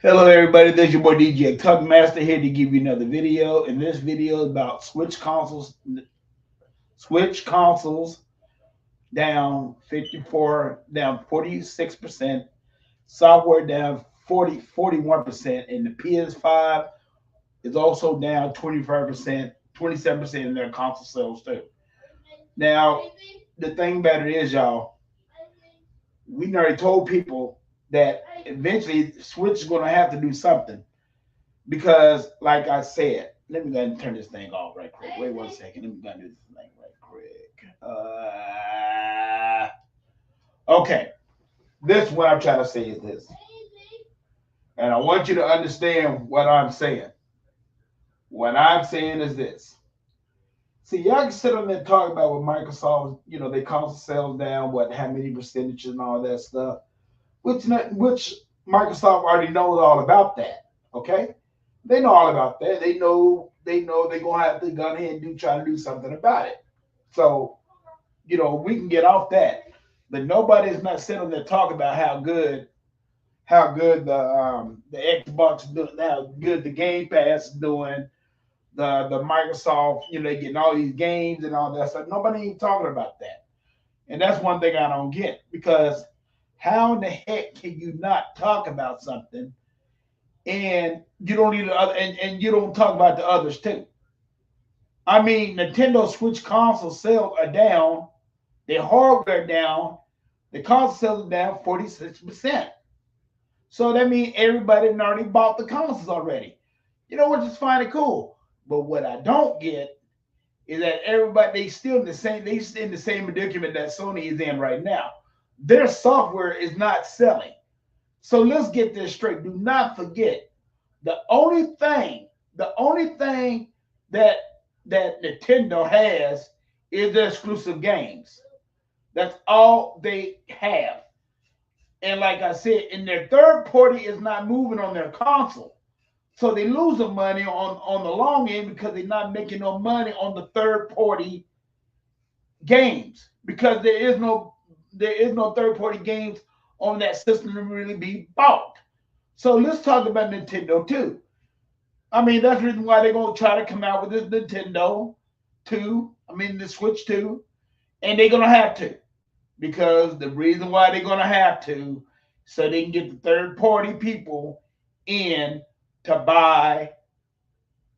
Hello, everybody. This is your boy DJ Tug Master here to give you another video. And this video is about Switch consoles. Switch consoles down 54, down 46%. Software down 41%, and the PS5 is also down 25%, 27% in their console sales too. Now, the thing about it is, y'all, we already told people that eventually Switch is going to have to do something because, like I said, let me go ahead and turn this thing off right quick. Wait 1 second. Let me go ahead and do this thing right quick. Okay. This what I'm trying to say is this, and I want you to understand what I'm saying. What I'm saying is this. See, y'all can sit on there and talk about what Microsoft, they console sales down, what, how many percentages and all that stuff, which Microsoft already knows all about that. Okay, they know all about that. They know they're gonna have to go ahead and try to do something about it. So we can get off that, but nobody's not sitting there talking about how good the Xbox is doing, how good the Game Pass is doing, the Microsoft, they getting all these games and all that stuff. Nobody ain't talking about that. And that's one thing I don't get, because how in the heck can you not talk about something and you don't need the other, and you don't talk about the others too? I mean, Nintendo Switch console sales are down, their hardware down, the console sales are down 46%. So that means everybody already bought the consoles already. Which is fine and cool. But what I don't get is that everybody they still in the same predicament that Sony is in right now. Their software is not selling. So let's get this straight. Do not forget, the only thing that Nintendo has is the exclusive games. That's all they have. And like I said, and their third party is not moving on their console. So they losing money on the long end because they're not making no money on the third party games, because there is no third party games on that system to really be bought. So let's talk about Nintendo too. I mean, that's the reason why they're gonna try to come out with this Nintendo 2. I mean, the Switch 2, and they're gonna have to, because the reason why they're gonna have to, so they can get the third party people in to buy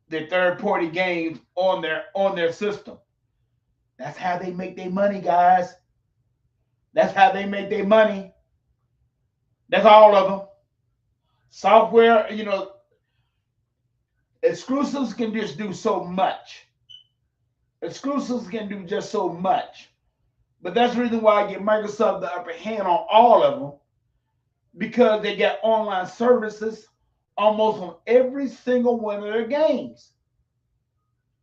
the third party games on their system. That's how they make their money, guys. That's how they make their money. That's all of them. Software, exclusives can just do so much. Exclusives can do just so much. But that's the reason why I give Microsoft the upper hand on all of them, because they got online services almost on every single one of their games.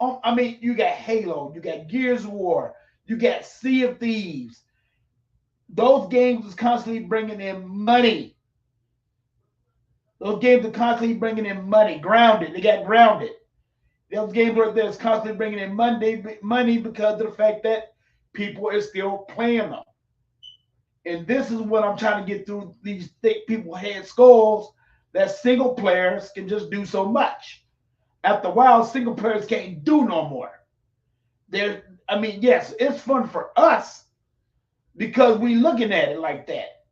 I mean, you got Halo, you got Gears of War, you got Sea of Thieves. Those games is constantly bringing in money. Those games are constantly bringing in money. Grounded, they got Grounded. Those games right there is constantly bringing in money because of the fact that people are still playing them. And this is what I'm trying to get through these thick people head skulls, that single players can just do so much. After a while, single players can't do no more. I mean, yes, it's fun for us because we looking at it like that.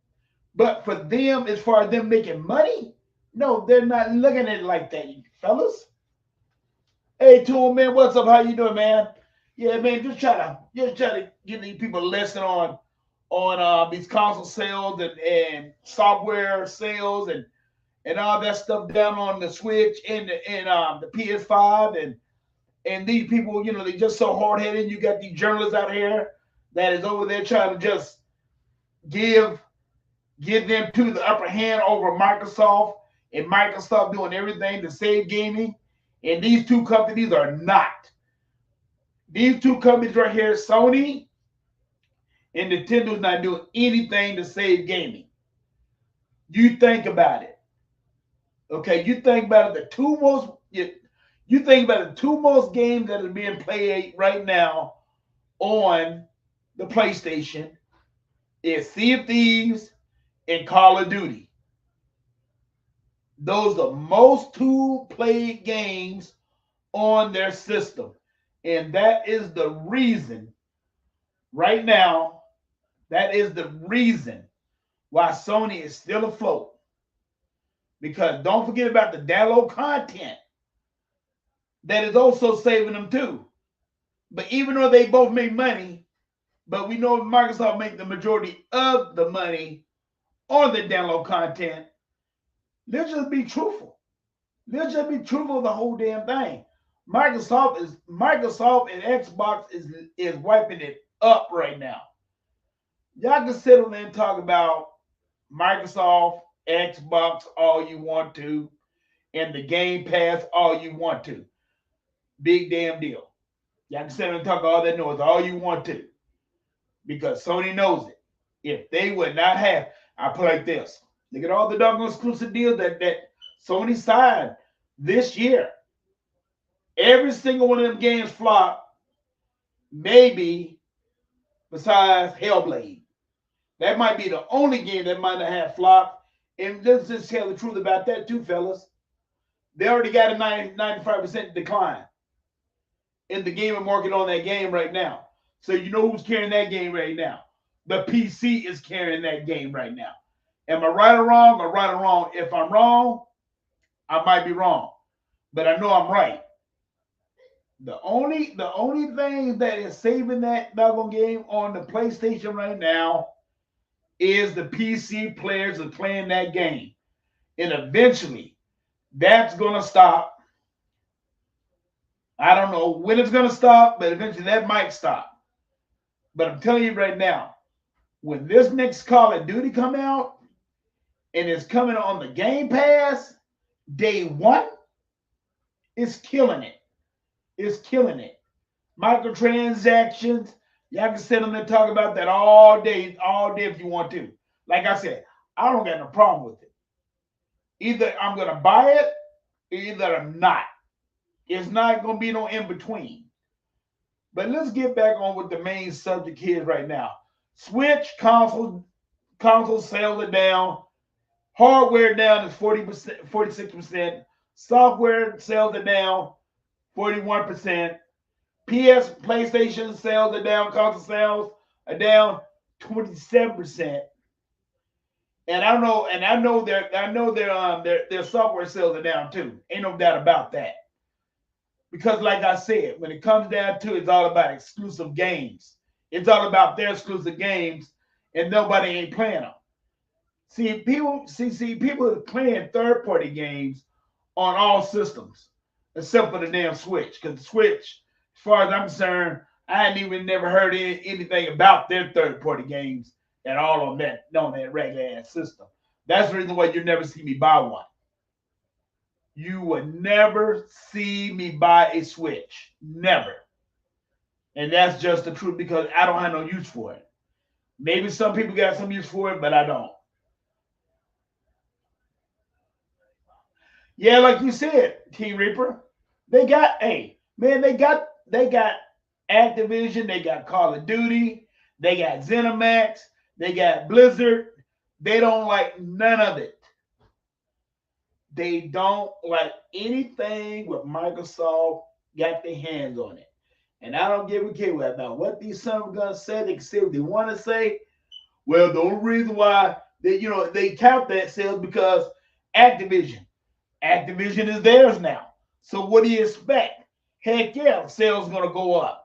But for them, as far as them making money, no, they're not looking at it like that, you fellas. Hey, Tool Man, what's up? How you doing, man? Yeah, man, just try to give these people a lesson on these console sales and software sales and all that stuff down on the Switch and the PS5, and these people, they just so hard headed. You got these journalists out here that is over there trying to just give give them to the upper hand over Microsoft, and Microsoft doing everything to save gaming. And these two companies are not. These two companies right here, Sony and Nintendo's not doing anything to save gaming. You think about it. Okay, you think about it. You think about the two most games that are being played right now on the PlayStation is Sea of Thieves and Call of Duty. Those are most two played games on their system. And that is the reason right now, that is the reason why Sony is still afloat. Because don't forget about the download content that is also saving them too. But even though they both make money, but we know Microsoft make the majority of the money on the download content, let's just be truthful. Let's just be truthful of the whole damn thing. Microsoft and Xbox is wiping it up right now. Y'all can sit on there and talk about Microsoft, Xbox all you want to, and the Game Pass all you want to. Big damn deal. Y'all can sit there and talk all that noise all you want to, because Sony knows it. If they would not have, I put it like this. Look at all the doggone exclusive deals that Sony signed this year. Every single one of them games flopped, maybe besides Hellblade. That might be the only game that might not have flopped. And let's just tell the truth about that too, fellas. They already got a 95% decline in the gaming market on that game right now. So you know who's carrying that game right now? The PC is carrying that game right now. Am I right or wrong? Or right or wrong? If I'm wrong, I might be wrong, but I know I'm right. The only thing that is saving that doggone game on the PlayStation right now is the PC players are playing that game. And eventually that's gonna stop. I don't know when it's gonna stop, but eventually that might stop. But I'm telling you right now, when this next Call of Duty come out and it's coming on the Game Pass, day one, it's killing it. It's killing it. Microtransactions. Y'all can sit on there and talk about that all day if you want to. Like I said, I don't got no problem with it. Either I'm gonna buy it, either I'm not. It's not gonna be no in between. But let's get back on what the main subject here right now. Switch console sales are down. Hardware down is 40%, 46%. Software sales are down 41%. PlayStation sales are down, console sales are down 27%. And I know their software sales are down too. Ain't no doubt about that. Because like I said, when it comes down to it, it's all about exclusive games. It's all about their exclusive games, and nobody ain't playing them. People are playing third-party games on all systems, except for the damn Switch. Because the Switch, as far as I'm concerned, I hadn't even never heard anything about their third-party games at all on that regular ass system. That's the reason why you never see me buy one. You would never see me buy a Switch. Never. And that's just the truth because I don't have no use for it. Maybe some people got some use for it, but I don't. Yeah, like you said, T Reaper, they got they got Activision, they got Call of Duty, they got ZeniMax, they got Blizzard. They don't like none of it. They don't like anything with Microsoft got their hands on it. And I don't give a care about what these sons of guns say. They can say what they want to say. Well, the only reason why they count that sales because Activision. Activision is theirs now. So what do you expect? Heck yeah, sales gonna go up.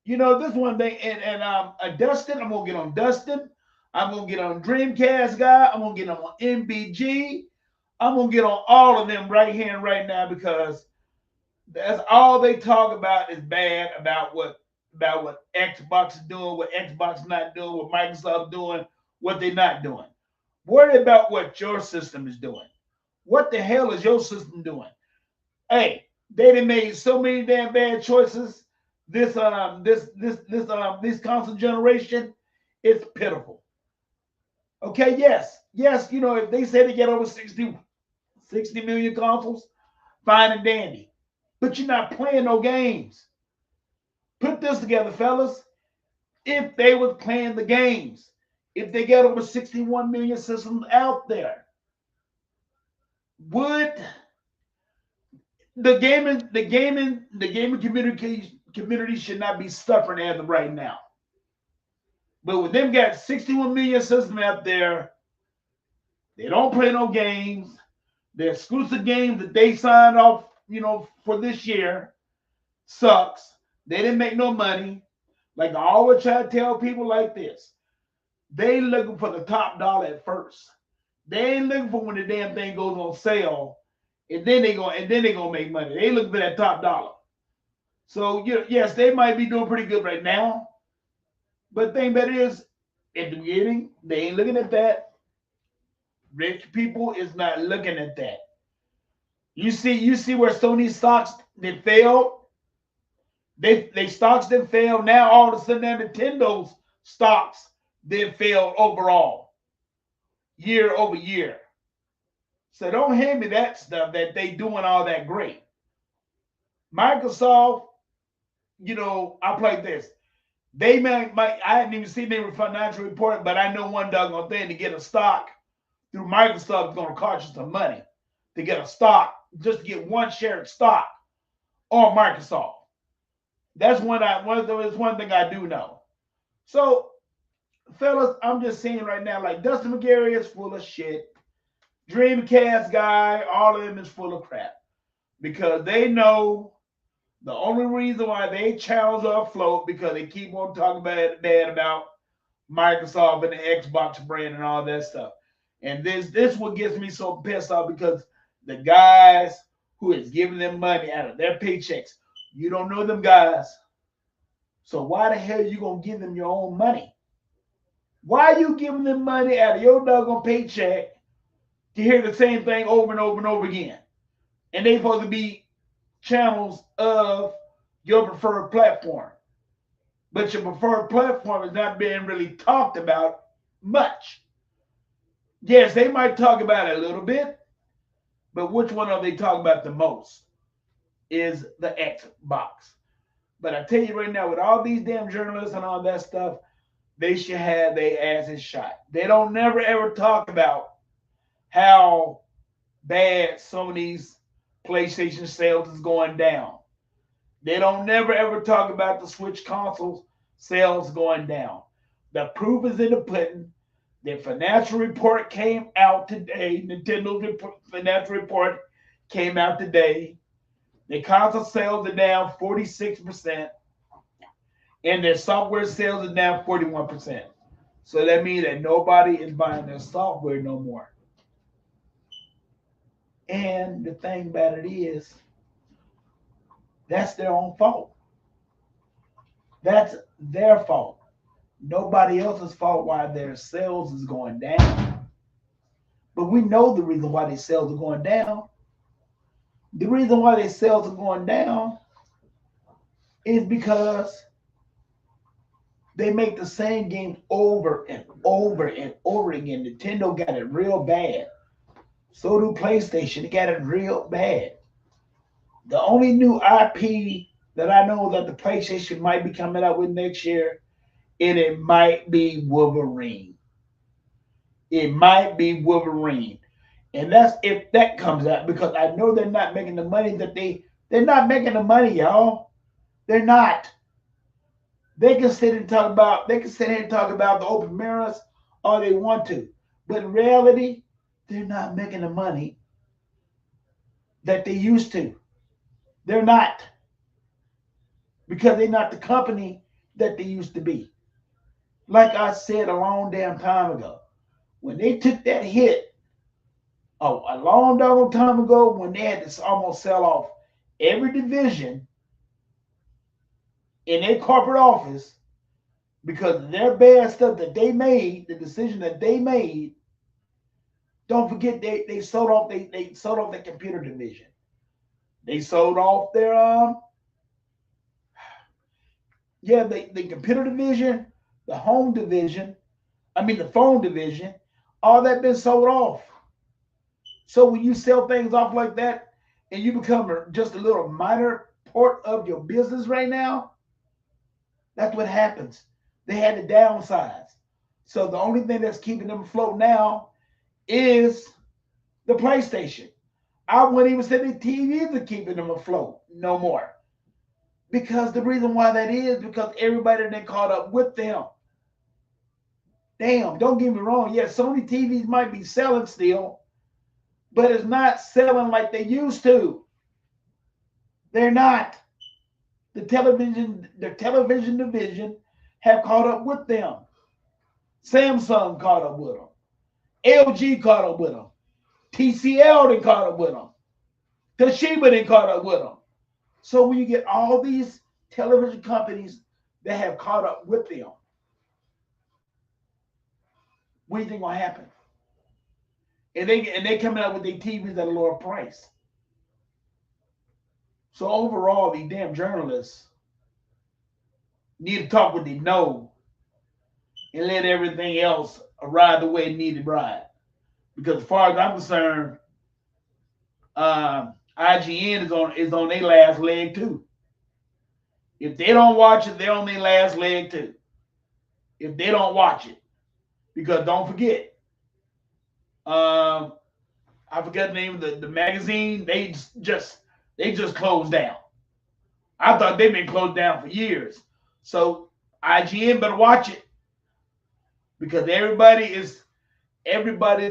This one thing, and Dustin, I'm gonna get on Dustin. I'm gonna get on Dreamcast guy. I'm gonna get on MBG. I'm gonna get on all of them right here and right now because that's all they talk about is bad about what Xbox is doing, what Xbox not doing, what Microsoft doing, what they're not doing. Worry about what your system is doing. What the hell is your system doing? Hey, they done made so many damn bad choices. This console generation, it's pitiful. Okay, yes. If they say they get over 60 million consoles, fine and dandy. But you're not playing no games. Put this together, fellas. If they was playing the games, if they get over 61 million systems out there, would the gaming community should not be suffering as of right now. But with them got 61 million systems out there, they don't play no games. The exclusive games that they signed off, for this year sucks. They didn't make no money. Like I always try to tell people like this. They looking for the top dollar at first. They ain't looking for when the damn thing goes on sale, and then they gonna make money. They looking for that top dollar. So yes, they might be doing pretty good right now. But the thing about it is, at the beginning, they ain't looking at that. Rich people is not looking at that. You see where Sony stocks they failed. They stocks that failed. Now all of a sudden, now Nintendo's stocks then failed overall, year over year. So don't hand me that stuff that they doing all that great. Microsoft, I play this. They might I hadn't even seen their financial report, but I know one doggone thing to get a stock through Microsoft is going to cost you some money to get a stock, just to get one share of stock on Microsoft. That's one thing I do know. So, fellas, I'm just saying right now, like Dustin McGarry is full of shit. Dreamcast guy, all of them is full of crap because they know the only reason why they channels are afloat because they keep on talking bad about Microsoft and the Xbox brand and all that stuff. And this what gets me so pissed off because the guys who is giving them money out of their paychecks, you don't know them guys. So why the hell are you gonna give them your own money? Why are you giving them money out of your doggone paycheck to hear the same thing over and over and over again? And they supposed to be channels of your preferred platform. But your preferred platform is not being really talked about much. Yes, they might talk about it a little bit, but which one are they talking about the most? Is the Xbox. But I tell you right now, with all these damn journalists and all that stuff, they should have their asses shot. They don't never ever talk about how bad Sony's PlayStation sales is going down. They don't never ever talk about the Switch console sales going down. The proof is in the pudding. The financial report came out today. Nintendo's financial report came out today. The console sales are down 46%, and their software sales are down 41%. So that means that nobody is buying their software no more. And the thing about it is, that's their own fault. That's their fault. Nobody else's fault why their sales is going down. But we know the reason why their sales are going down. The reason why their sales are going down is because they make the same games over and over and over again. Nintendo got it real bad. So do PlayStation. They got it real bad. The only new IP that I know that the PlayStation might be coming out with next year, and it might be Wolverine. It might be Wolverine. And that's if that comes out because I know they're not making the money they're not making the money, y'all. They're not. They can sit here and talk about the open mirrors all they want to. But in reality, they're not making the money that they used to. They're not. Because they're not the company that they used to be. Like I said a long damn time ago, when they took that hit, a long damn time ago, when they had to almost sell off every division in their corporate office because of their bad stuff that they made, the decision that they made. Don't forget they sold off their computer division. They sold off their the computer division, the home division, the phone division, all that been sold off. So when you sell things off like that and you become just a little minor part of your business right now, that's what happens. They had to downsize. So the only thing that's keeping them afloat now is the PlayStation. I wouldn't even say the TVs are keeping them afloat no more. Because the reason why that is because everybody then caught up with them. Damn, don't get me wrong. Yes, Sony TVs might be selling still, but it's not selling like they used to. They're not. The television division have caught up with them. Samsung caught up with them. LG caught up with them. TCL then caught up with them. Toshiba then caught up with them. So when you get all these television companies that have caught up with them, what do you think will happen? And they coming out with their TVs at a lower price. So overall, these damn journalists need to talk what they know and let everything else ride the way it needed to ride. Because as far as I'm concerned, IGN is on their last leg too. If they don't watch it, they're on their last leg too. If they don't watch it, because don't forget, I forgot the name of the magazine. They just closed down. I thought they've been closed down for years. So IGN better watch it because everybody's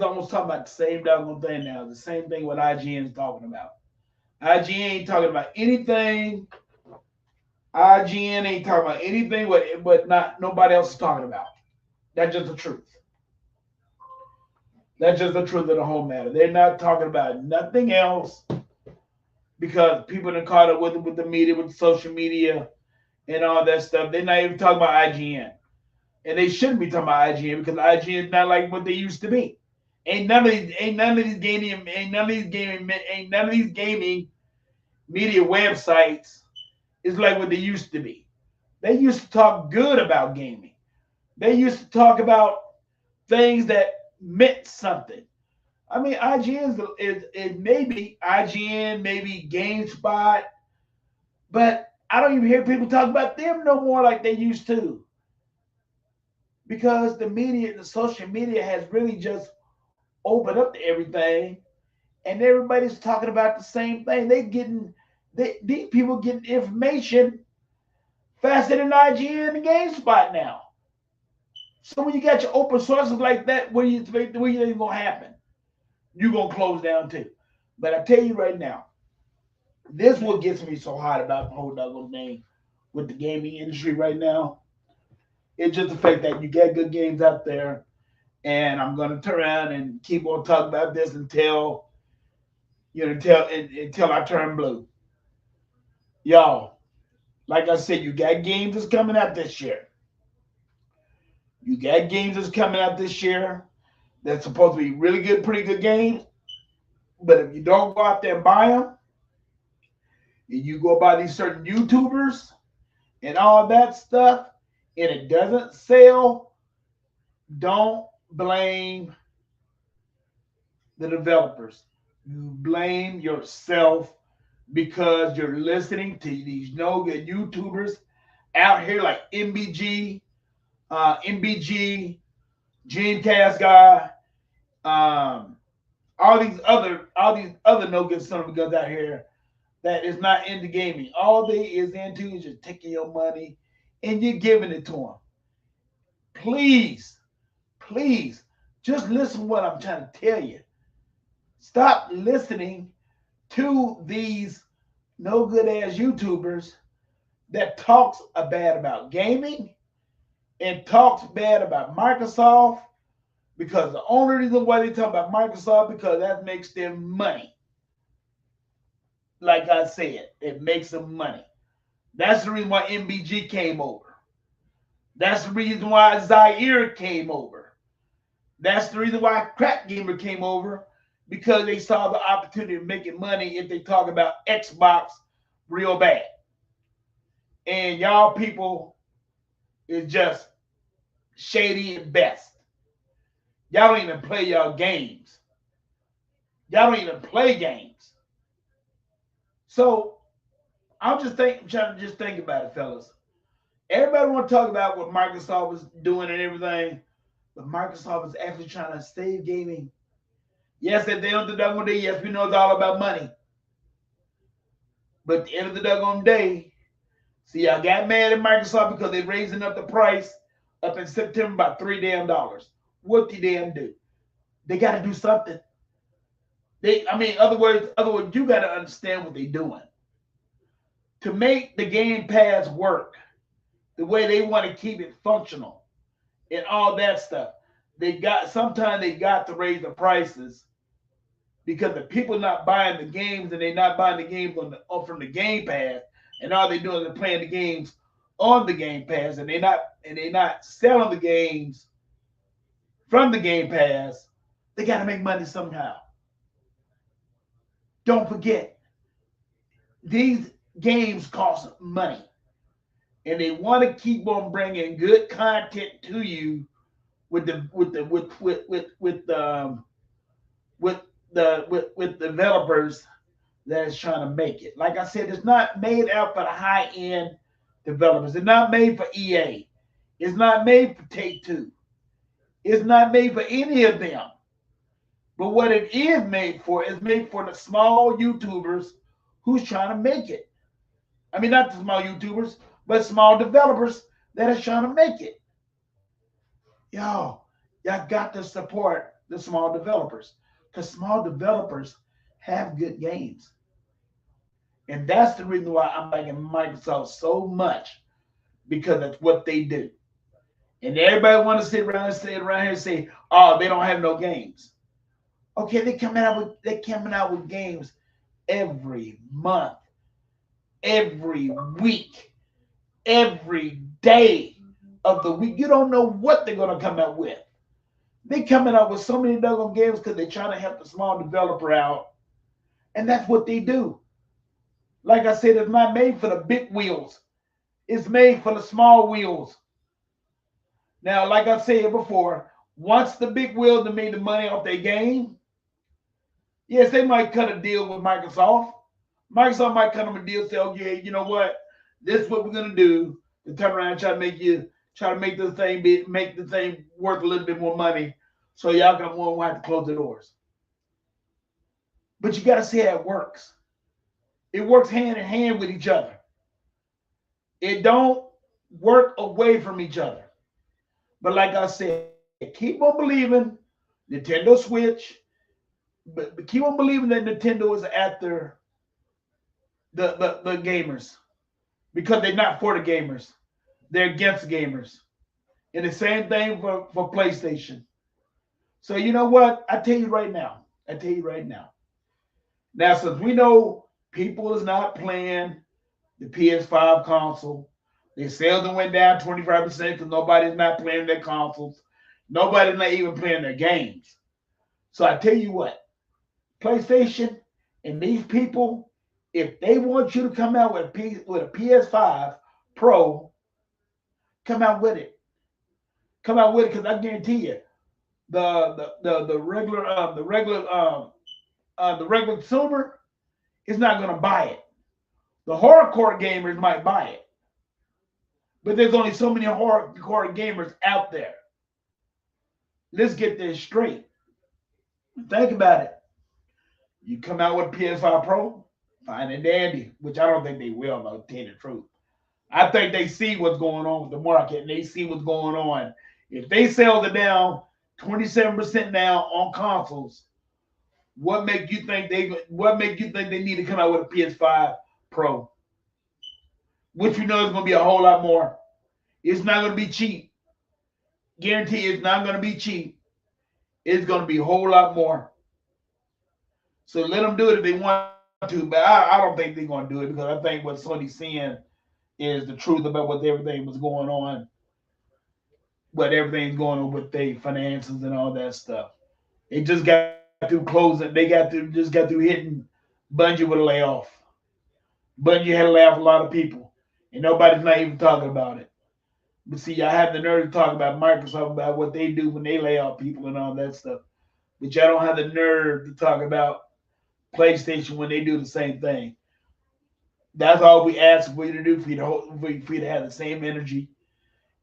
almost talking about the same doggone thing now. The same thing what IGN is talking about. IGN ain't talking about anything. IGN ain't talking about anything what not nobody else is talking about. That's just the truth. That's just the truth of the whole matter. They're not talking about nothing else because people are caught up with the media, with social media, and all that stuff. They're not even talking about IGN, and they shouldn't be talking about IGN because IGN is not like what they used to be. Ain't none of these gaming media websites is like what they used to be. They used to talk good about gaming. They used to talk about things that meant something. I mean, IGN is maybe IGN, maybe GameSpot, but I don't even hear people talk about them no more like they used to. Because the media, the social media has really just opened up to everything, and everybody's talking about the same thing. These people getting information faster than IGN and GameSpot now. So when you got your open sources like that, what do you think gonna happen? You're gonna close down too. But I tell you right now, this is what gets me so hot about the whole doggone thing with the gaming industry right now. It's just the fact that you got good games out there, and I'm gonna turn around and keep on talking about this until until I turn blue. Y'all, like I said, you got games that's coming out this year. You got games that's coming out this year that's supposed to be really good, pretty good games. But if you don't go out there and buy them, and you go by these certain YouTubers and all that stuff, and it doesn't sell, don't blame the developers. You blame yourself because you're listening to these no good YouTubers out here like MBG, Dreamcast guy, all these other no good son of a guns out here that is not into gaming. All they is into is just taking your money and you're giving it to them. Please, please, just listen to what I'm trying to tell you. Stop listening to these no good ass YouTubers that talks bad about gaming and talks bad about Microsoft because the only reason why they talk about Microsoft because that makes them money. Like I said, it makes them money. That's the reason why MBG came over. That's the reason why Zaire came over. That's the reason why Crack Gamer came over because they saw the opportunity of making money if they talk about Xbox real bad. And y'all people is just shady at best. Y'all don't even play y'all games. Y'all don't even play games. So I'm trying to just think about it, fellas. Everybody want to talk about what Microsoft is doing and everything, but Microsoft is actually trying to save gaming. Yes, at the end of the doggone day, yes, we know it's all about money. But at the end of the doggone day, see, I got mad at Microsoft because they're raising up the price up in September by $3 damn. What did they do? They got to do something. I mean, other words, you got to understand what they're doing to make the Game Pass work the way they want to keep it functional and all that stuff. Sometimes they got to raise the prices because the people not buying the games and they're not buying the games from the Game Pass, and all they doing is playing the games on the Game Pass, and they're not selling the games from the Game Pass. They got to make money somehow. Don't forget, these games cost money, and they want to keep on bringing good content to you with the with with developers that is trying to make it. Like I said, it's not made out for the high end developers. It's not made for EA. It's not made for Take Two. It's not made for any of them. But what it is made for is made for the small YouTubers who's trying to make it. I mean, not the small YouTubers, but small developers that are trying to make it. Y'all got to support the small developers because small developers have good games. And that's the reason why I'm liking Microsoft so much because that's what they do. And everybody want to sit around here and say, "Oh, they don't have no games." Okay, they coming out with games every month, every week, every day of the week. You don't know what they're gonna come out with. They coming out with so many doggone games because they're trying to help the small developer out, and that's what they do. Like I said, it's not made for the big wheels. It's made for the small wheels. Now, like I said before, once the big wheels have made the money off their game, yes, they might cut a deal with Microsoft. Microsoft might cut them a deal, say, "Okay, you know what? This is what we're gonna do to turn around and try to make make the thing worth a little bit more money, so y'all won't have to close the doors." But you got to see how it works. It works hand in hand with each other. It don't work away from each other. But like I said, keep on believing Nintendo Switch, but keep on believing that Nintendo is after the gamers because they're not for the gamers. They're against gamers. And the same thing for PlayStation. So you know what? I tell you right now. I tell you right now. Now, since we know people is not playing the PS5 console, their sales went down 25% because nobody's not playing their consoles. Nobody's not even playing their games. So I tell you what, PlayStation and these people, if they want you to come out with a PS5 Pro, come out with it. Come out with it because I guarantee you, the regular consumer is not going to buy it. The hardcore gamers might buy it, but there's only so many hardcore gamers out there. Let's get this straight. Think about it. You come out with PS5 Pro, fine and dandy, which I don't think they will, though, to tell you the truth. I think they see what's going on with the market and they see what's going on. If they sell it down 27% now on consoles, what make you think they need to come out with a PS5 Pro? Which we know is gonna be a whole lot more. It's not gonna be cheap. Guarantee it's not gonna be cheap. It's gonna be a whole lot more. So let them do it if they want to, but I don't think they're gonna do it because I think what Sony's seeing is the truth about what everything was going on, what everything's going on with their finances and all that stuff. They just got through closing. Just got through hitting Bungie with a layoff. Bungie had to lay off a lot of people, and nobody's not even talking about it. But see, I have the nerve to talk about Microsoft about what they do when they lay off people and all that stuff. But y'all don't have the nerve to talk about PlayStation when they do the same thing. That's all we ask for you to do for you to have the same energy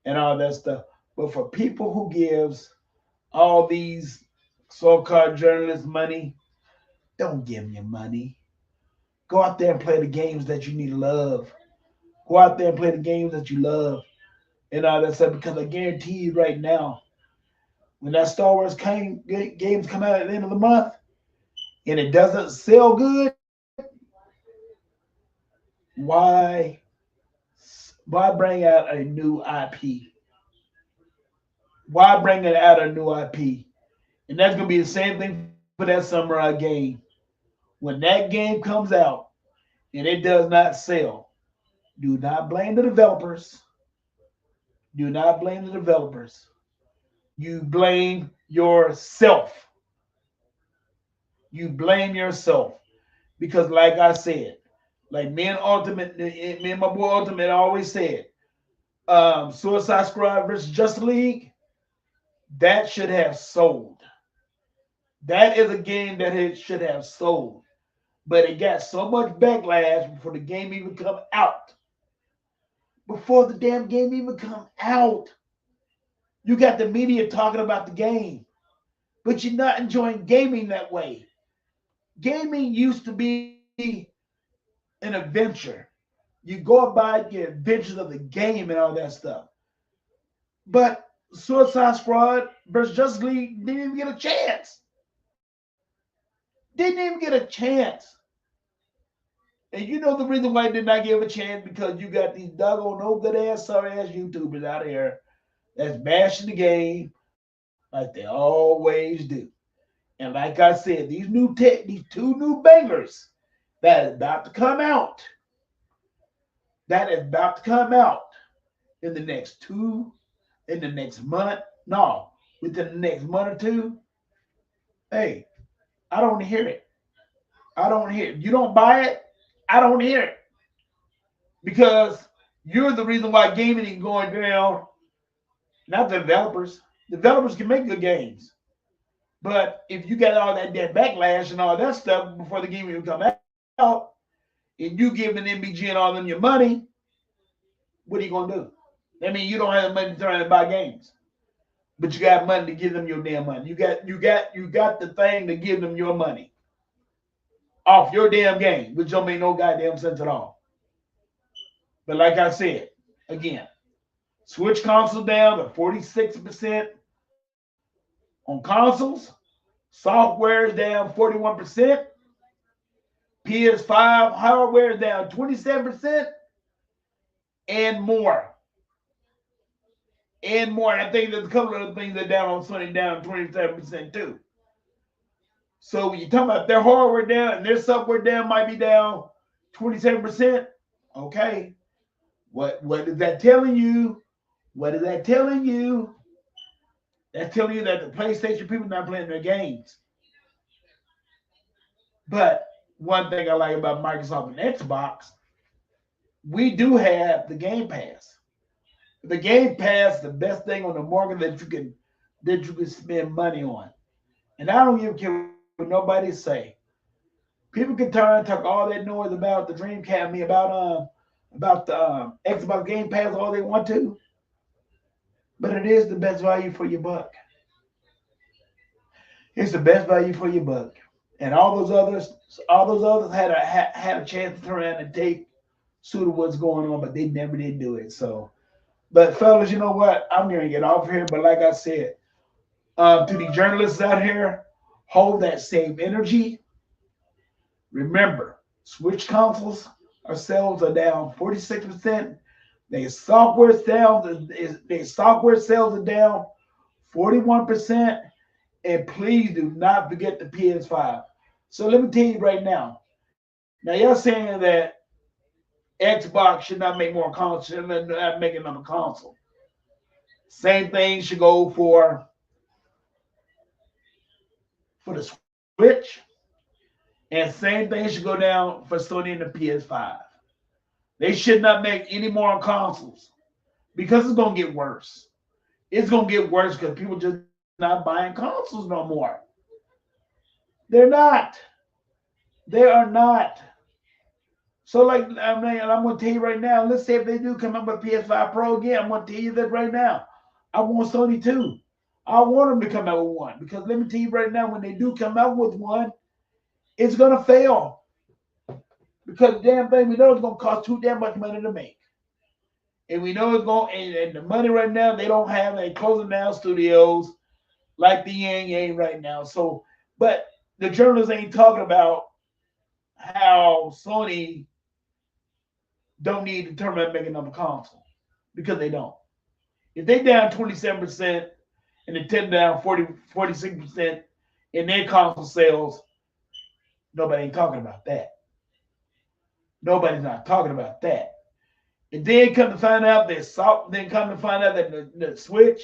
and all that stuff. But for people who gives all these so-called journalists money. Don't give them your money. Go out there and play the games that you need to love. Go out there and play the games that you love and all that stuff. Because I guarantee you right now, when that Star Wars games come out at the end of the month and it doesn't sell good, why bring out a new IP? Why bring it out a new IP? And that's gonna be the same thing for that Samurai game. When that game comes out and it does not sell, do not blame the developers. Do not blame the developers. You blame yourself. You blame yourself. Because like I said, like me and my boy Ultimate always said, Suicide Squad versus Justice League, that should have sold. That is a game that it should have sold. But it got so much backlash before the game even come out. Before the damn game even come out. You got the media talking about the game. But you're not enjoying gaming that way. Gaming used to be an adventure. You go about your adventures of the game and all that stuff. But Suicide Squad versus Justice League didn't even get a chance. Didn't even get a chance. And you know the reason why it did not give a chance because you got these doggone no good ass sorry ass YouTubers out here that's bashing the game like they always do. And like I said, these two new bangers that is about to come out, that is about to come out in the next in the next month, no, within the next month or two. Hey, I don't hear it. I don't hear it. You don't buy it, I don't hear it. Because you're the reason why gaming is going down, not the developers. Developers can make good games. But if you got all that backlash and all that stuff before the game even come out, and you giving MBG and all them your money, what are you gonna do? That means you don't have the money to turn around and buy games. But you got money to give them your damn money. You got the thing to give them your money off your damn game, which don't make no goddamn sense at all. But like I said, again, Switch console down to 46% on consoles. Software is down 41%. PS5 hardware is down 27% and more. And more. And I think there's a couple of other things that are down on Sony down 27% too. So when you talk about their hardware down and their software down might be down 27%, okay. What is that telling you? What is that telling you? That's telling you that the PlayStation people not playing their games. But one thing I like about Microsoft and Xbox, we do have the Game Pass. The Game Pass is the best thing on the market that you can spend money on. And I don't even care what nobody say. People can turn and talk all that noise about the Dreamcast, about the Xbox Game Pass all they want to, but it is the best value for your buck. It's the best value for your buck. And all those others had a chance to turn around and take suit of what's going on, but they never did do it. So, but fellas, you know what? I'm gonna get off here. But like I said, to the journalists out here, hold that same energy. Remember, Switch consoles sales are down 46%. Their software sales are down 41%. And please do not forget the PS5. So let me tell you right now. Now you're saying that Xbox should not make more consoles, should not make another console. Same thing should go for the Switch, and same thing should go down for Sony and the PS5. They should not make any more consoles because it's gonna get worse. It's gonna get worse because people just not buying consoles no more. They're not. They are not. So, like, I mean, I'm going to tell you right now, let's say if they do come up with PS5 Pro again, I'm going to tell you that right now. I want Sony too. I want them to come out with one because let me tell you right now, when they do come out with one, it's gonna fail because the damn thing we know it's gonna cost too damn much money to make, and we know it's going and the money right now they don't have. They closing down studios like the Yang Yang right now. So, but the journalists ain't talking about how Sony don't need to turn around and make another console because they don't. If they down 27% and Nintendo down 46% in their console sales, nobody ain't talking about that. Nobody's not talking about that. And then come to find out that the Switch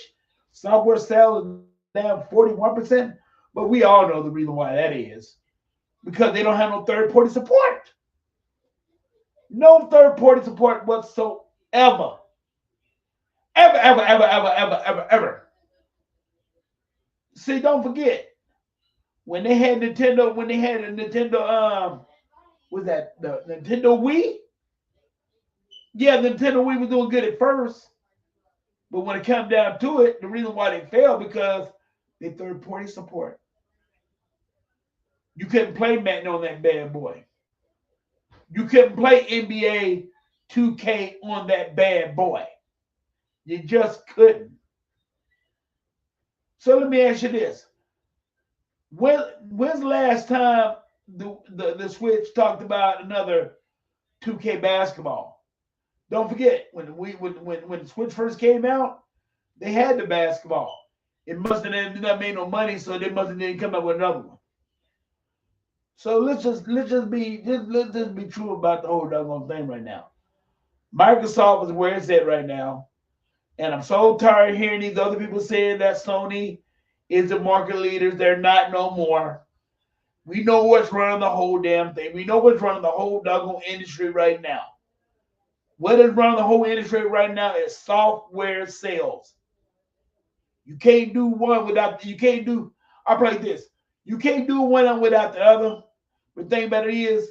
software sales is down 41%. But we all know the reason why that is. Because they don't have no third party support. No third party support whatsoever. Ever, ever. See, don't forget when they had Nintendo, when they had a Nintendo, was that the Nintendo Wii? Yeah, the Nintendo Wii was doing good at first, but when it came down to it, the reason why they failed because they third party support. You couldn't play Madden on that bad boy. You couldn't play NBA 2K on that bad boy. You just couldn't. So let me ask you this: when's the last time the Switch talked about another 2K basketball? Don't forget when the Switch first came out, they had the basketball. It must have not made no money, so they must have didn't come up with another one. So let's just be true about the whole doggone thing right now. Microsoft is where it's at right now, and I'm so tired of hearing these other people saying that Sony is the market leaders. They're not no more. We know what's running the whole damn thing. We know what's running the whole doggone industry right now. What is running the whole industry right now is software sales. You can't do one without. You can't do. I play this. You can't do one without the other. But the thing about it is,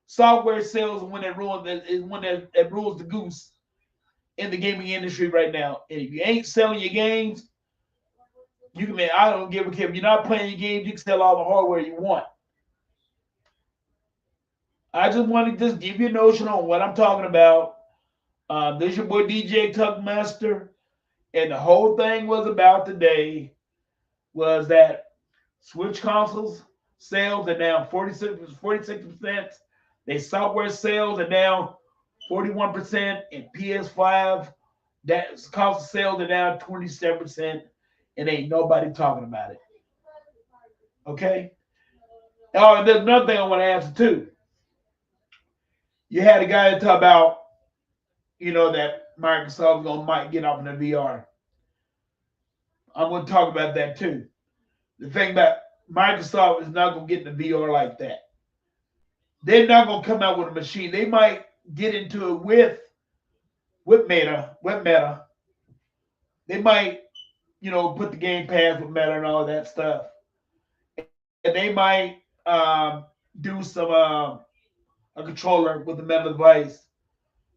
software sales is when it rules the goose in the gaming industry right now. And if you ain't selling your games, you can. I don't give a care. If you're not playing your games, you can sell all the hardware you want. I just want to just give you a notion on what I'm talking about. This your boy DJ Tuckmaster, and the whole thing was about today was that Switch consoles sales are down 46%. Their software sales are down 41%, and PS5 that console sales are down 27%, and ain't nobody talking about it. Okay. Oh, there's another thing I want to answer too. You had a guy that talk about, that Microsoft might get off in the VR. I'm going to talk about that too. The thing about Microsoft is not going to get in the VR like that. They're not going to come out with a machine. They might get into it with Meta. They might, put the Game Pass with Meta and all that stuff. And they might do some a controller with the Meta device.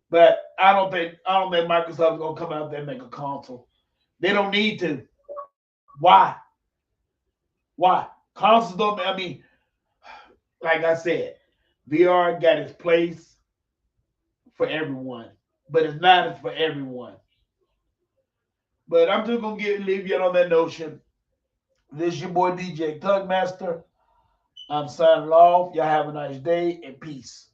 But I don't think Microsoft's gonna come out there and make a console. They don't need to. Why? Why? Consoles don't. I mean, like I said, VR got its place for everyone, but it's not for everyone. But I'm just gonna leave you on that notion. This is your boy DJ Tugmaster. I'm signing off. Y'all have a nice day and peace.